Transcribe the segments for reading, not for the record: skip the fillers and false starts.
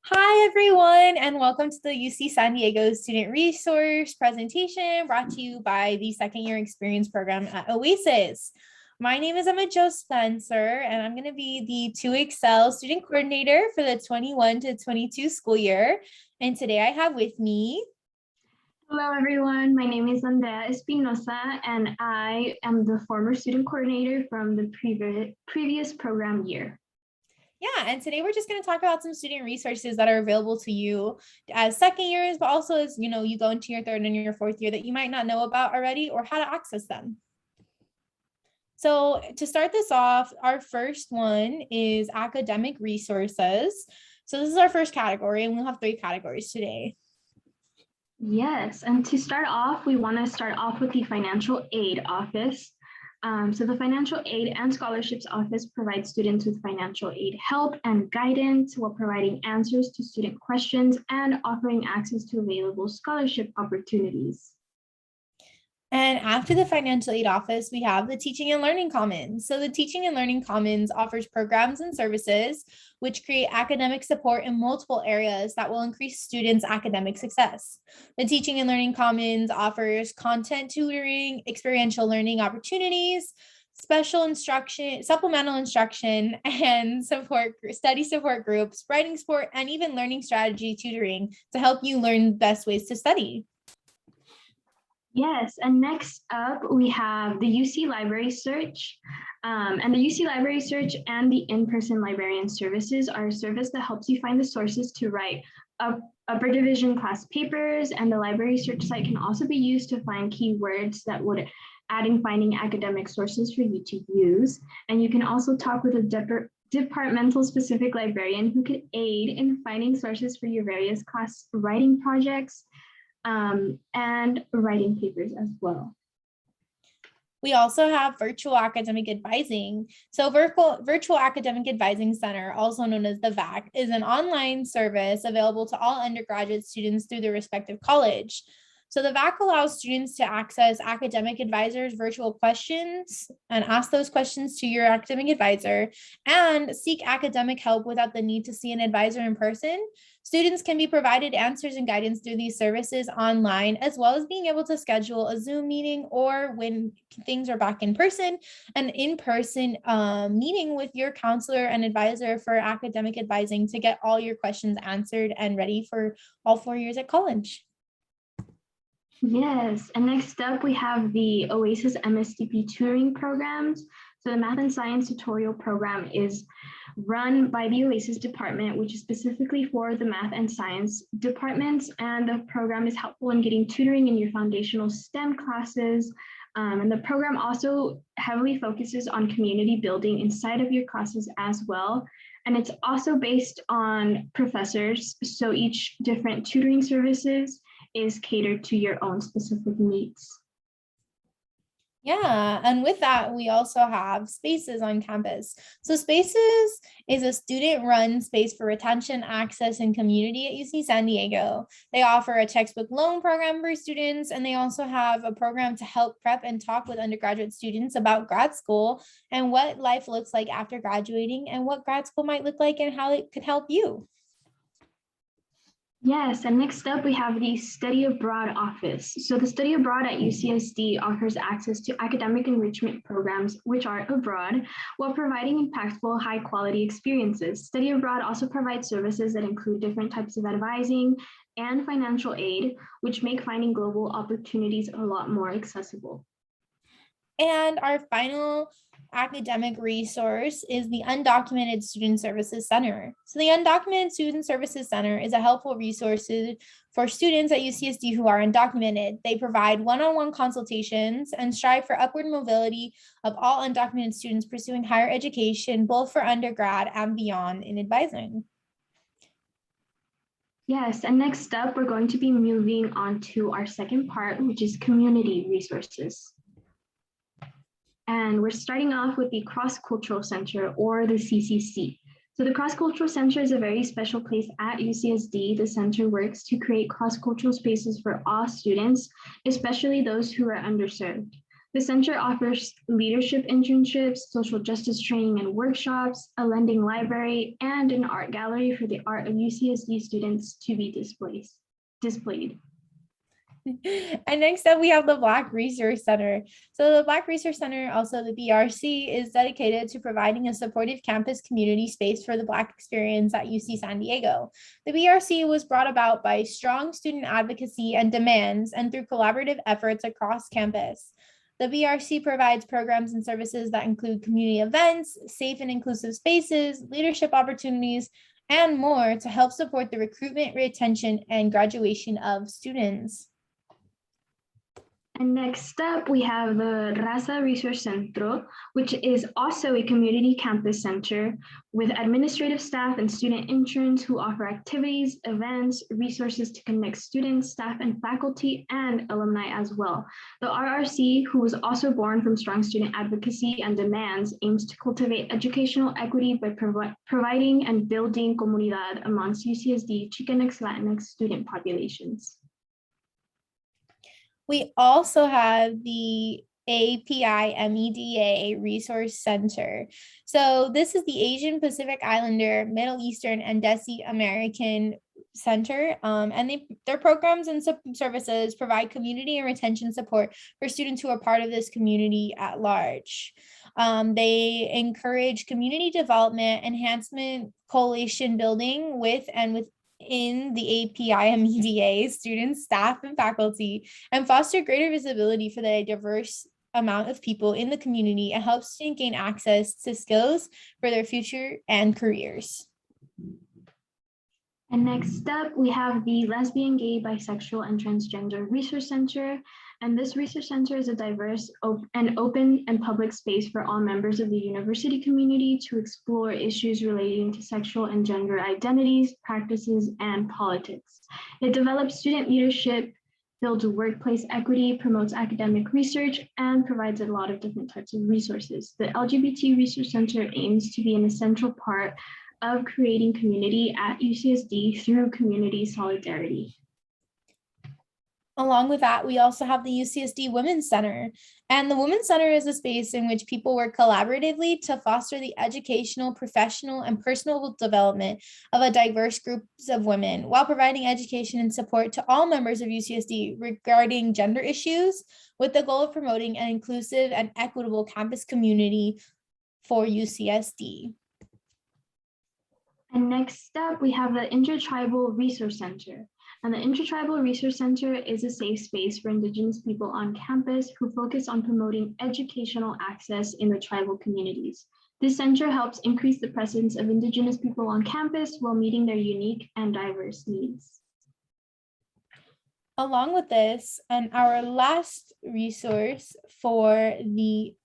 Hi, everyone, and welcome to the UC San Diego Student Resource presentation brought to you by the Second Year Experience Program at OASIS. My name is Emma Jo Spencer, and I'm going to be the 2Excel Student Coordinator for the 21 to 22 school year. And today I have with me. Hello, everyone. My name is Andrea Espinosa, and I am the former student coordinator from the previous program year. Yeah, and today we're just going to talk about some student resources that are available to you as second years, but also as you go into your third and your fourth year that you might not know about already or how to access them. So to start this off, our first one is academic resources. So this is our first category, and we'll have 3 categories today. Yes, and to start off, we want to start off with the Financial Aid Office. So the Financial Aid and Scholarships Office provides students with financial aid help and guidance while providing answers to student questions and offering access to available scholarship opportunities. And after the Financial Aid Office, we have the Teaching and Learning Commons. So the Teaching and Learning Commons offers programs and services which create academic support in multiple areas that will increase students' academic success. The Teaching and Learning Commons offers content tutoring, experiential learning opportunities, special instruction, supplemental instruction, and study support groups, writing support, and even learning strategy tutoring to help you learn the best ways to study. Yes, and next up we have the UC Library Search. And the UC Library Search and the in-person librarian services are a service that helps you find the sources to write upper division class papers, and the library search site can also be used to find keywords that would add in finding academic sources for you to use. And you can also talk with a departmental specific librarian who can aid in finding sources for your various class writing projects and writing papers as well. We also have virtual academic advising. So Virtual Academic Advising Center, also known as the VAC, is an online service available to all undergraduate students through their respective college. So the VAC allows students to access academic advisors' virtual questions and ask those questions to your academic advisor and seek academic help without the need to see an advisor in person. Students can be provided answers and guidance through these services online, as well as being able to schedule a Zoom meeting or when things are back in person, an in-person meeting with your counselor and advisor for academic advising to get all your questions answered and ready for all 4 years at college. Yes, and next up we have the OASIS MSTP tutoring programs. So the Math and Science tutorial program is run by the OASIS department, which is specifically for the Math and Science departments. And the program is helpful in getting tutoring in your foundational STEM classes. And the program also heavily focuses on community building inside of your classes as well. And it's also based on professors. So each different tutoring services is catered to your own specific needs. Yeah, and with that, we also have Spaces on campus. So Spaces is a student-run space for retention, access, and community at UC San Diego. They offer a textbook loan program for students, and they also have a program to help prep and talk with undergraduate students about grad school and what life looks like after graduating and what grad school might look like and how it could help you. Yes, and next up we have the Study Abroad Office. So the Study Abroad at UCSD offers access to academic enrichment programs which are abroad while providing impactful, high-quality experiences. Study Abroad also provides services that include different types of advising and financial aid, which make finding global opportunities a lot more accessible. And our final academic resource is the Undocumented Student Services Center. So the Undocumented Student Services Center is a helpful resource for students at UCSD who are undocumented. They provide one-on-one consultations and strive for upward mobility of all undocumented students pursuing higher education, both for undergrad and beyond in advising. Yes, and next up, we're going to be moving on to our second part, which is community resources. And we're starting off with the Cross-Cultural Center, or the CCC. So the Cross-Cultural Center is a very special place at UCSD. The center works to create cross-cultural spaces for all students, especially those who are underserved. The center offers leadership internships, social justice training and workshops, a lending library, and an art gallery for the art of UCSD students to be displayed. And next up, we have the Black Resource Center. So the Black Resource Center, also the BRC, is dedicated to providing a supportive campus community space for the Black experience at UC San Diego. The BRC was brought about by strong student advocacy and demands and through collaborative efforts across campus. The BRC provides programs and services that include community events, safe and inclusive spaces, leadership opportunities, and more to help support the recruitment, retention, and graduation of students. And next up, we have the Raza Resource Centro, which is also a community campus center with administrative staff and student interns who offer activities, events, resources to connect students, staff, and faculty, and alumni as well. The RRC, who was also born from strong student advocacy and demands, aims to cultivate educational equity by providing and building comunidad amongst UCSD Chicanx Latinx student populations. We also have the API MEDA Resource Center. So this is the Asian Pacific Islander, Middle Eastern, and Desi American Center, and their programs and services provide community and retention support for students who are part of this community at large. They encourage community development, enhancement, coalition building with and within the API MEDA students, staff, and faculty, and foster greater visibility for the diverse amount of people in the community and help students gain access to skills for their future and careers. And next up, we have the Lesbian, Gay, Bisexual, and Transgender Resource Center. And this research center is a diverse and open and public space for all members of the university community to explore issues relating to sexual and gender identities, practices, and politics. It develops student leadership, builds workplace equity, promotes academic research, and provides a lot of different types of resources. The LGBT Research Center aims to be an essential part of creating community at UCSD through community solidarity. Along with that, we also have the UCSD Women's Center. And the Women's Center is a space in which people work collaboratively to foster the educational, professional, and personal development of a diverse groups of women while providing education and support to all members of UCSD regarding gender issues with the goal of promoting an inclusive and equitable campus community for UCSD. And next up, we have the Intertribal Resource Center. And the Intertribal Resource Center is a safe space for Indigenous people on campus who focus on promoting educational access in the tribal communities. This center helps increase the presence of Indigenous people on campus while meeting their unique and diverse needs. Along with this, and our last resource for the,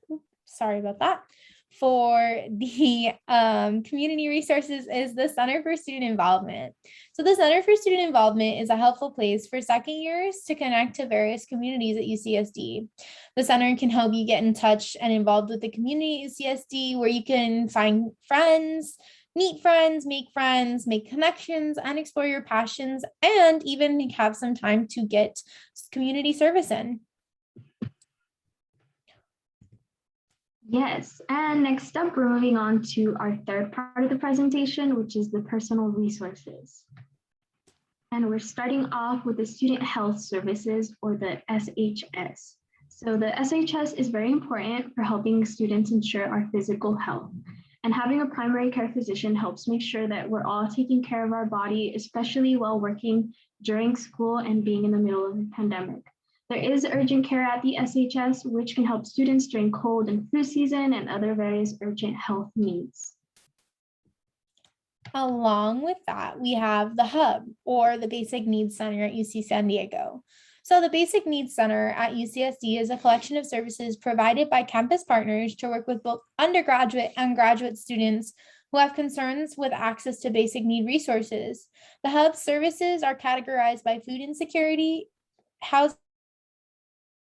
community resources is the Center for Student Involvement. So the Center for Student Involvement is a helpful place for second years to connect to various communities at UCSD. The center can help you get in touch and involved with the community at UCSD, where you can find friends, meet friends, make connections, and explore your passions, and even have some time to get community service in. Yes, and next up, we're moving on to our third part of the presentation, which is the personal resources. And we're starting off with the Student Health Services, or the SHS. So the SHS is very important for helping students ensure our physical health. And having a primary care physician helps make sure that we're all taking care of our body, especially while working during school and being in the middle of a pandemic. There is urgent care at the SHS, which can help students during cold and flu season and other various urgent health needs. Along with that, we have the Hub, or the Basic Needs Center at UC San Diego. So the Basic Needs Center at UCSD is a collection of services provided by campus partners to work with both undergraduate and graduate students who have concerns with access to basic need resources. The Hub services are categorized by food insecurity, housing,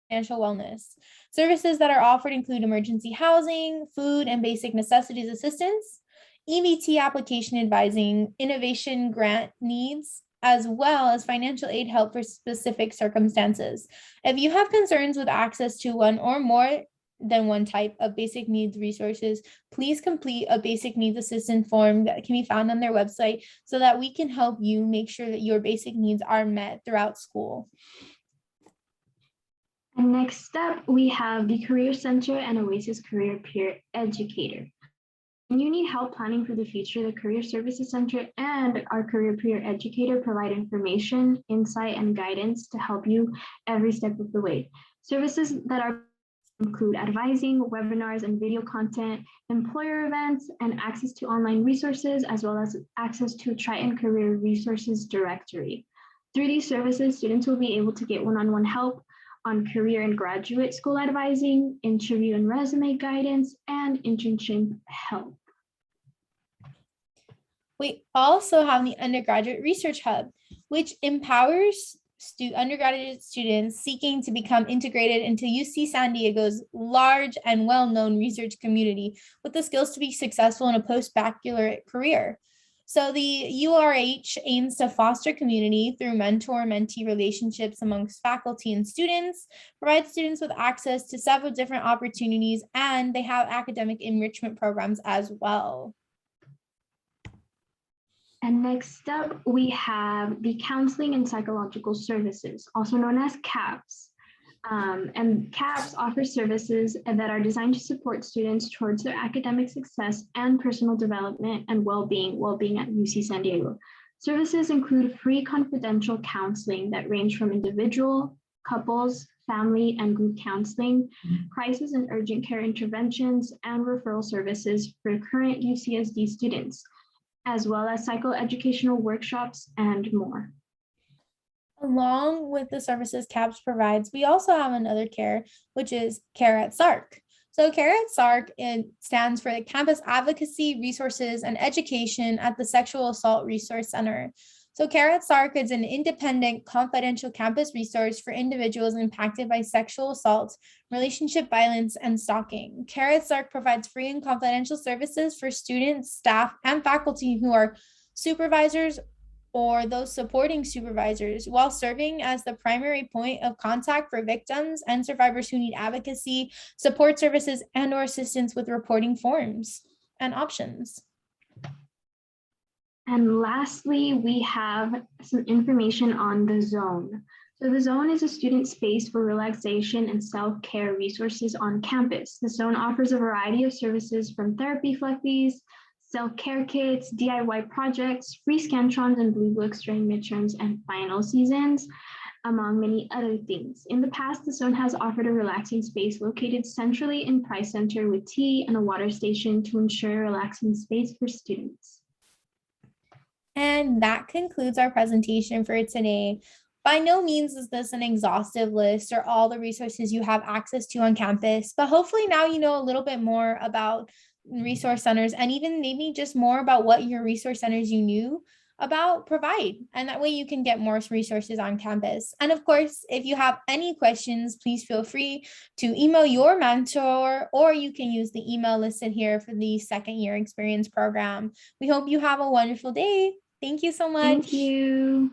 financial wellness. Services that are offered include emergency housing, food and basic necessities assistance, EBT application advising, innovation grant needs, as well as financial aid help for specific circumstances. If you have concerns with access to one or more than one type of basic needs resources, please complete a basic needs assistance form that can be found on their website so that we can help you make sure that your basic needs are met throughout school. And next up, we have the Career Center and Oasis Career Peer Educator. When you need help planning for the future, the Career Services Center and our Career Peer Educator provide information, insight, and guidance to help you every step of the way. Services that are include advising, webinars and video content, employer events, and access to online resources, as well as access to Triton Career Resources Directory. Through these services, students will be able to get one-on-one help on career and graduate school advising, interview and resume guidance, and internship help. We also have the Undergraduate Research Hub, which empowers undergraduate students seeking to become integrated into UC San Diego's large and well-known research community with the skills to be successful in a post-baccalaureate career. So the URH aims to foster community through mentor-mentee relationships amongst faculty and students, provide students with access to several different opportunities, and they have academic enrichment programs as well. And next up, we have the Counseling and Psychological Services, also known as CAPS. And CAPS offers services that are designed to support students towards their academic success and personal development and well-being at UC San Diego. Services include free confidential counseling that range from individual, couples, family, and group counseling, crisis and urgent care interventions, and referral services for current UCSD students, as well as psychoeducational workshops and more. Along with the services CAPS provides, we also have another care, which is Care at SARC. So Care at SARC, it stands for the Campus Advocacy, Resources, and Education at the Sexual Assault Resource Center. So Care at SARC is an independent, confidential campus resource for individuals impacted by sexual assault, relationship violence, and stalking. Care at SARC provides free and confidential services for students, staff, and faculty who are supervisors or those supporting supervisors, while serving as the primary point of contact for victims and survivors who need advocacy, support services, and/or assistance with reporting forms and options. And lastly, we have some information on the Zone. So the Zone is a student space for relaxation and self-care resources on campus. The Zone offers a variety of services from therapy fluffies, self-care kits, DIY projects, free scantrons and blue books during midterms and final seasons, among many other things. In the past, the Zone has offered a relaxing space located centrally in Price Center with tea and a water station to ensure a relaxing space for students. And that concludes our presentation for today. By no means is this an exhaustive list or all the resources you have access to on campus, but hopefully now you know a little bit more about resource centers and even maybe just more about what your resource centers you knew about provide. And that way you can get more resources on campus. And of course, if you have any questions, please feel free to email your mentor, or you can use the email listed here for the second year experience program. We hope you have a wonderful day. Thank you so much. Thank you.